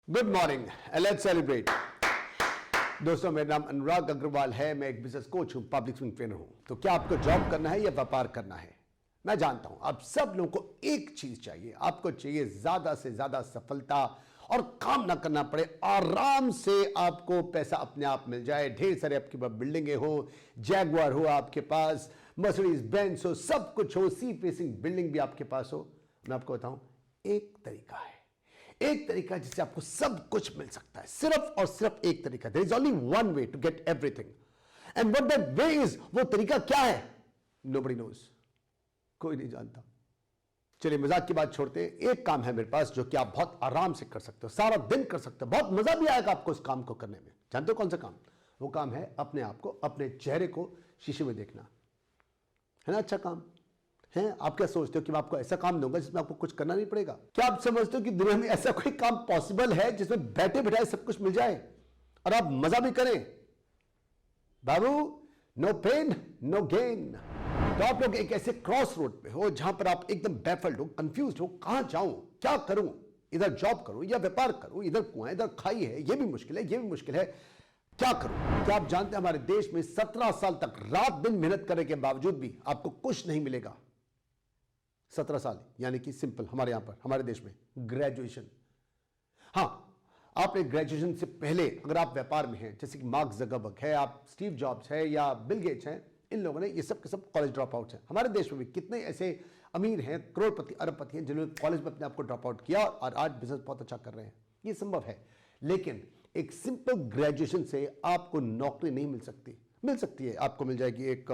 Good morning, let's celebrate. दोस्तों, मेरा नाम अनुराग अग्रवाल है। मैं एक बिजनेस कोच हूं, पब्लिक स्पीकिंग ट्रेनर हूं। तो क्या आपको जॉब करना है या व्यापार करना है? मैं जानता हूं आप सब लोगों को एक चीज चाहिए। आपको चाहिए ज्यादा से ज्यादा सफलता और काम ना करना पड़े, आराम से आपको पैसा अपने आप मिल जाए। ढेर सारे आपके पास बिल्डिंगे हो, जैगुआर हो आपके पास, मर्सिडीज बेंज हो, सब कुछ हो, सी फेसिंग बिल्डिंग भी आपके पास हो। मैं आपको बताऊं, एक तरीका है, एक तरीका जिससे आपको सब कुछ मिल सकता है। सिर्फ और सिर्फ एक तरीका। There is only one way to get everything, and what that way is, वो तरीका क्या है? नोबडी नोज, कोई नहीं जानता। चलिए मजाक की बात छोड़ते हैं। एक काम है मेरे पास जो कि आप बहुत आराम से कर सकते हो, सारा दिन कर सकते हो, बहुत मजा भी आएगा आपको उस काम को करने में। जानते हो कौन सा काम? वो काम है अपने आप को, अपने चेहरे को शीशे में देखना। है ना अच्छा काम है? आप क्या सोचते हो कि मैं आपको ऐसा काम दूंगा जिसमें आपको कुछ करना नहीं पड़ेगा? क्या आप समझते हो कि दुनिया में ऐसा कोई काम पॉसिबल है जिसमें बैठे बैठाए सब कुछ मिल जाए और आप मजा भी करें? बाबू, नो पेन नो गेन। तो आप लोग एक ऐसे क्रॉस रोड पे हो जहां पर आप एकदम बैफल्ड हो, कंफ्यूज हो, कहां जाऊं, क्या करूं, इधर जॉब करूं या व्यापार करूं, इधर कुआं इधर खाई है, ये भी मुश्किल है, ये भी मुश्किल है, क्या करूं? क्या आप जानते हैं हमारे देश में 17 साल तक रात दिन मेहनत करने के बावजूद भी आपको कुछ नहीं मिलेगा? 17 साल यानी कि सिंपल, हमारे यहां पर, हमारे देश में ग्रेजुएशन। हां, आपने ग्रेजुएशन से पहले अगर आप व्यापार में हैं, जैसे कि मार्क जकरबर्ग है, आप स्टीव जॉब्स है या बिल गेट्स हैं, इन लोगों ने, ये सब के सब कॉलेज ड्रॉप आउट्स हैं। हमारे देश में भी कितने ऐसे अमीर हैं, करोड़पति अरबपति हैं, जिन्होंने कॉलेज में अपने आप को ड्रॉप आउट किया और आज बिजनेस बहुत अच्छा कर रहे हैं। ये संभव है, लेकिन एक सिंपल ग्रेजुएशन से आपको नौकरी नहीं मिल सकती। मिल सकती है, आपको मिल जाएगी एक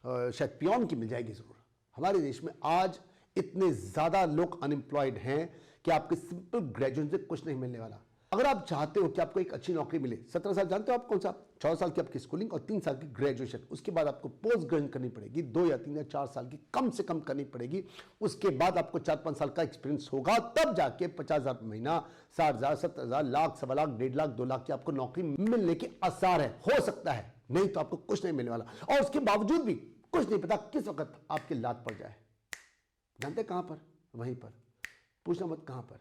शायद पियोन की मिल जाएगी जरूर। हमारे देश में आज इतने ज्यादा लोग अनएम्प्लॉयड हैं कि आपके सिंपल ग्रेजुएशन से कुछ नहीं मिलने वाला। अगर आप चाहते हो कि आपको एक अच्छी नौकरी मिले, 17 साल जानते हो आप कौन सा? 14 साल की आपकी स्कूलिंग और 3 साल की ग्रेजुएशन। उसके बाद आपको पोस्ट ग्रेजुएशन करनी पड़ेगी, 2 या 3 या 4 साल की कम से कम करनी पड़ेगी। उसके बाद आपको 4-5 साल का एक्सपीरियंस होगा, तब जाके 50,000 महीना, 60,000, 70,000, लाख, 1.25 लाख, 1.5 लाख, 2 लाख की आपको नौकरी मिलने के आसार है। हो सकता है, नहीं तो आपको कुछ नहीं मिलने वाला। और उसके बावजूद भी कुछ नहीं पता किस वक्त आपकी लात पड़ जाए। जानते कहां पर? वहीं पर। पूछना मत कहां पर।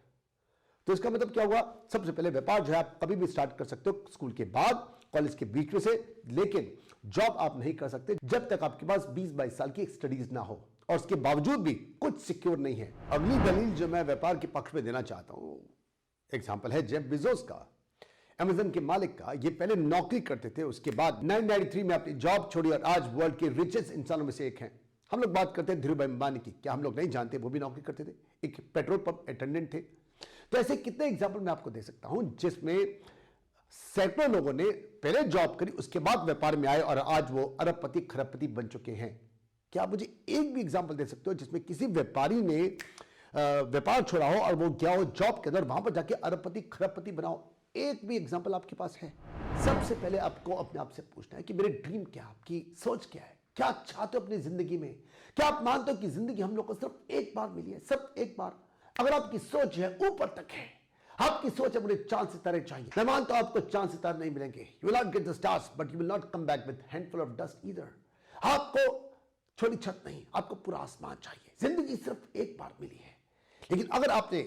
तो इसका मतलब क्या हुआ? सबसे पहले व्यापार जो है आप कभी भी स्टार्ट कर सकते हो, स्कूल के बाद, कॉलेज के बीच में से, लेकिन जॉब आप नहीं कर सकते जब तक आपके पास 20-22 साल की स्टडीज ना हो और उसके बावजूद भी कुछ सिक्योर नहीं है। अगली दलील जो मैं व्यापार के पक्ष में देना चाहता हूं, एग्जाम्पल है जेफ बेजोस का, अमेज़न के मालिक का। ये पहले नौकरी करते थे, उसके बाद 1993 में अपनी जॉब छोड़ी और आज वर्ल्ड के रिचेस्ट इंसानों में से एक हैं। हम लोग बात करते हैं धीरूभाई अंबानी की, क्या हम लोग नहीं जानते वो भी नौकरी करते थे, एक पेट्रोल पंप अटेंडेंट थे। तो ऐसे कितने एग्जाम्पल मैं आपको दे सकता हूं जिसमें सैकड़ों लोगों ने पहले जॉब करी, उसके बाद व्यापार में आए और आज वो अरबपति खरबपति बन चुके हैं। क्या आप मुझे एक भी एग्जाम्पल दे सकते हो जिसमें किसी व्यापारी ने व्यापार छोड़ा हो और वो गया हो जॉब के अंदर, वहां पर जाके अरबपति खरबपति बनाओ? एक भी एग्जाम्पल आपके पास है? सबसे पहले आपको अपने आप से पूछना है कि मेरे ड्रीम क्या, आपकी सोच क्या है, क्या चाहते हो अपनी जिंदगी में? क्या आप मानते हो कि जिंदगी हम लोग को सिर्फ एक बार मिली है, सिर्फ एक बार? अगर आपकी सोच है ऊपर तक है, आपकी सोच है मुझे चांद सितारे चाहिए, मैं मानता हूं आपको चांद सितारे नहीं मिलेंगे। You will not get the stars but you will not come back with handful of dust either. आपको छोटी छत नहीं, आपको पूरा आसमान चाहिए। जिंदगी सिर्फ एक बार मिली है। लेकिन अगर आपने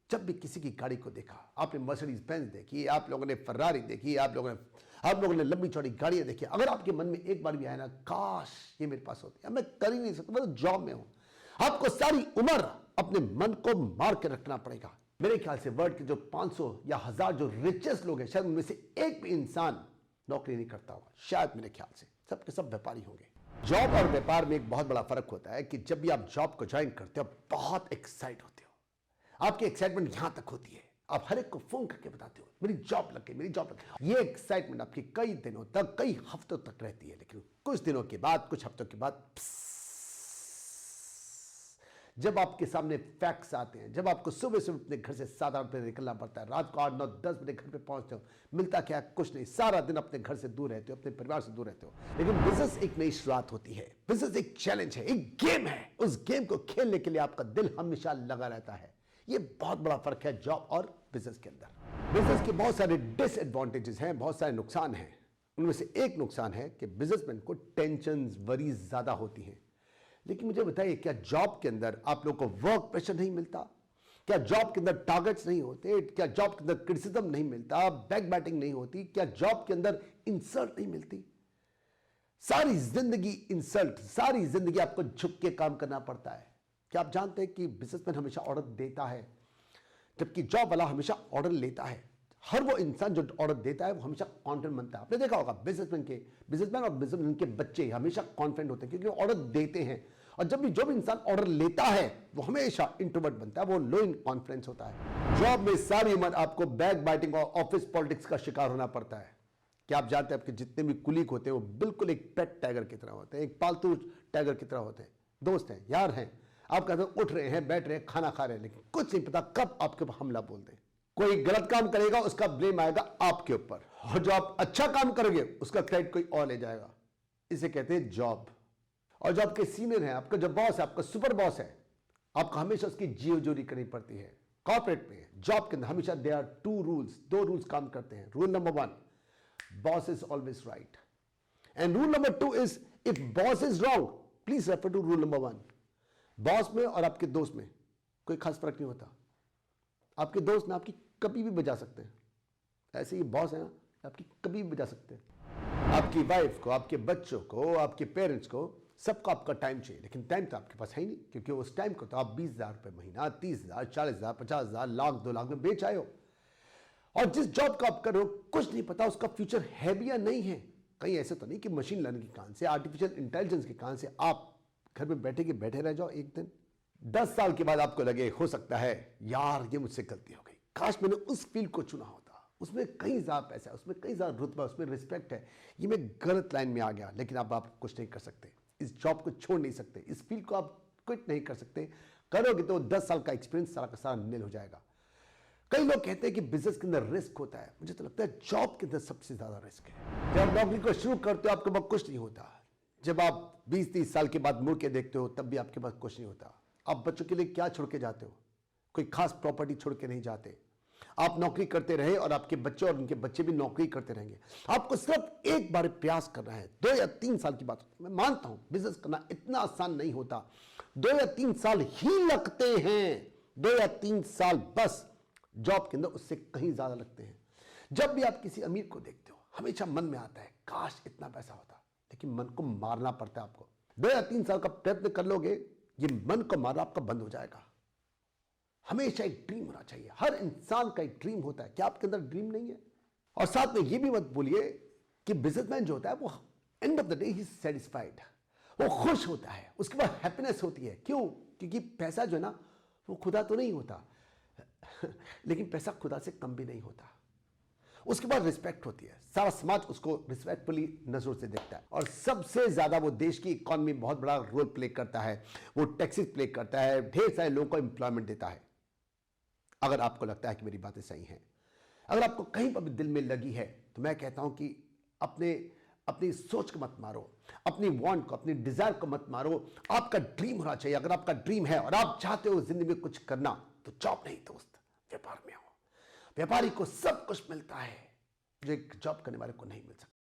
जब भी किसी की गाड़ी को देखा, आपने मर्सिडीज बेंज देखी, आप लोगों ने फरारी देखी, आप लोगों ने लंबी चौड़ी गाड़ियां देखी, अगर आपके मन में एक बार भी आया ना, काश ये मेरे पास होती है, मैं कर ही नहीं सकता, मैं तो जॉब में हूं, आपको सारी उम्र अपने मन को मार के रखना पड़ेगा। मेरे ख्याल से वर्ल्ड के जो 500 या 1000 जो रिचेस्ट लोग हैं, शायद उनमें से एक भी इंसान नौकरी नहीं करता होगा, शायद, मेरे ख्याल से सबके सब व्यापारी होंगे। जॉब और व्यापार में एक बहुत बड़ा फर्क होता है कि जब भी आप जॉब को ज्वाइन करते हो, बहुत एक्साइट होते हो, आपकी एक्साइटमेंट यहां तक होती है, आप हर एक को फोन करके बताते हो मेरी जॉब लग गई, मेरी जॉब लग गई। ये एक्साइटमेंट आपकी कई दिनों तक, कई हफ्तों तक रहती है, लेकिन कुछ दिनों के बाद, कुछ हफ्तों के बाद, जब आपके सामने फैक्ट्स आते हैं, जब आपको सुबह सुबह अपने घर से 7-8 बजे निकलना पड़ता है, रात को 8-9-10 बजे घर पे पहुंचते हो, मिलता क्या है? कुछ नहीं, सारा दिन अपने घर से दूर रहते हो, अपने परिवार से दूर रहते हो। लेकिन बिजनेस एक नई शुरुआत होती है, बिजनेस एक चैलेंज है, एक गेम है। उस गेम को खेलने के लिए आपका दिल हमेशा लगा रहता है। ये बहुत बड़ा फर्क है जॉब और बिजनेस के अंदर। बिजनेस के बहुत सारे डिसएडवांटेजेस हैं, बहुत सारे नुकसान हैं। उनमें से एक नुकसान है कि बिजनेसमैन को टेंशन, वरीज ज्यादा होती हैं। लेकिन मुझे बताइए, क्या जॉब के अंदर आप लोग को वर्क प्रेशर नहीं मिलता? क्या जॉब के अंदर टारगेट्स नहीं होते? क्या जॉब के अंदर क्रिटिसिज्म नहीं मिलता? बैक बैटिंग नहीं होती? क्या जॉब के अंदर इंसल्ट नहीं मिलती? सारी जिंदगी इंसल्ट, सारी जिंदगी आपको झुक के काम करना पड़ता है। क्या आप जानते हैं कि बिजनेसमैन हमेशा ऑर्डर देता है, जबकि जॉब वाला हमेशा ऑर्डर लेता है। हर वो इंसान जो ऑर्डर देता है वो हमेशा कॉन्फिडेंट बनता है। आपने देखा होगा बिजनेसमैन और बिजनेसमैन के बच्चे हमेशा कॉन्फिडेंट होते हैं क्योंकि वो ऑर्डर देते हैं। और जब भी जो भी इंसान ऑर्डर लेता है वो हमेशा इंट्रोवर्ट बनता है, वो लो इन कॉन्फिडेंस होता है। जॉब में सारी उम्र आपको बैक बाइटिंग और ऑफिस पॉलिटिक्स का शिकार होना पड़ता है। क्या आप जानते हैं आपके जितने भी कुलीग होते हैं वो बिल्कुल एक पेट टाइगर की तरह होते हैं, एक पालतू टाइगर की तरह होते हैं, दोस्त हैं, यार हैं। आप कहते हैं उठ रहे हैं, बैठ रहे हैं, खाना खा रहे हैं, लेकिन कुछ नहीं पता कब आपके ऊपर हमला बोल दें। कोई गलत काम करेगा उसका ब्लेम आएगा आपके ऊपर, और जो आप अच्छा काम करोगे उसका क्रेडिट कोई और ले जाएगा। इसे कहते हैं जॉब। और जो आपके सीनियर है, आपका जो बॉस है, आपका सुपर बॉस है, आपको हमेशा उसकी जीवजोरी करनी पड़ती है। कॉर्पोरेट में, जॉब के अंदर हमेशा देयर आर टू रूल्स, दो रूल्स काम करते हैं। Rule number 1, boss is always right, and rule number 2 is if boss is wrong, please refer to rule number 1. Boss में और आपके दोस्त में कोई खास फर्क नहीं होता। आपके दोस्त ना आपकी कभी भी बजा सकते हैं, ऐसे ही बॉस है ना आपकी कभी भी बजा सकते हैं। आपकी वाइफ को, आपके बच्चों को, आपके पेरेंट्स को, सबको आपका टाइम चाहिए, लेकिन टाइम तो आपके पास है ही नहीं, क्योंकि उस टाइम को तो आप 20,000 रुपये महीना, 30,000, 40,000, 50,000, लाख, 2 लाख में बेच आए हो। और जिस जॉब का आप कर रहे हो कुछ नहीं पता उसका फ्यूचर है भी या नहीं है। कहीं ऐसे तो नहीं कि मशीन लर्निंग के कान से, आर्टिफिशियल इंटेलिजेंस के कान से आप घर में बैठे रह जाओ एक दिन। 10 साल के बाद आपको लगे हो सकता है यार ये मुझसे गलती हो गई, काश मैंने उस फील्ड को चुना होता, उसमें कहीं ज्यादा पैसा है, उसमें कहीं ज्यादा रुतबा, उसमें रिस्पेक्ट है, ये मैं गलत लाइन में आ गया। लेकिन अब आप कुछ नहीं कर सकते, इस जॉब को छोड़ नहीं सकते, इस फील्ड को आप क्विट नहीं कर सकते। करोगे तो 10 साल का एक्सपीरियंस सारा का सारा नील हो जाएगा। कई लोग कहते हैं कि बिजनेस के अंदर रिस्क होता है, मुझे तो लगता है जॉब के अंदर सबसे ज्यादा रिस्क है। जब नौकरी को शुरू करते हो आपके पास कुछ नहीं होता, जब आप 20-30 साल के बाद मुड़ के देखते हो तब भी आपके पास कुछ नहीं होता। आप बच्चों के लिए क्या छोड़ के जाते हो? कोई खास प्रॉपर्टी छोड़ के नहीं जाते। आप नौकरी करते रहे और आपके बच्चे और उनके बच्चे भी नौकरी करते रहेंगे। आपको सिर्फ एक बार प्रयास करना है, 2 या 3 साल की बात। मैं मानता हूं बिजनेस करना इतना आसान नहीं होता, 2 या 3 साल ही लगते हैं, 2 या 3 साल बस। जॉब के अंदर उससे कहीं ज्यादा लगते हैं। जब भी आप किसी अमीर को देखते हो हमेशा मन में आता है काश इतना पैसा होता, लेकिन मन को मारना पड़ता है आपको। 2 या 3 साल का प्रयत्न कर लोगे, ये मन को मारना आपका बंद हो जाएगा। हमेशा एक ड्रीम होना चाहिए, हर इंसान का एक ड्रीम होता है। क्या आपके अंदर ड्रीम नहीं है? और साथ में ये भी मत बोलिए कि बिजनेसमैन जो होता है वो end of the day he satisfied, वो खुश होता है, उसके बाद हैप्पीनेस होती है। क्यों? क्योंकि पैसा जो है ना वो खुदा तो नहीं होता लेकिन पैसा खुदा से कम भी नहीं होता। उसके बाद रिस्पेक्ट होती है, सारा समाज उसको रिस्पेक्टफुली नजरों से देखता है। और सबसे ज्यादा वो देश की इकोनॉमी में बहुत बड़ा रोल प्ले करता है, वो टैक्सेस प्ले करता है, ढेर सारे लोगों को एम्प्लॉयमेंट देता है। अगर आपको लगता है कि मेरी बातें सही हैं, अगर आपको कहीं पर भी दिल में लगी है, तो मैं कहता हूं कि अपनी सोच को मत मारो, अपनी वांट को, अपनी डिजायर को मत मारो। आपका ड्रीम होना चाहिए। अगर आपका ड्रीम है और आप चाहते हो जिंदगी में कुछ करना, तो जॉब नहीं दोस्त, व्यापार में हो। व्यापारी को सब कुछ मिलता है जो एक जॉब करने वाले को नहीं मिल सकता।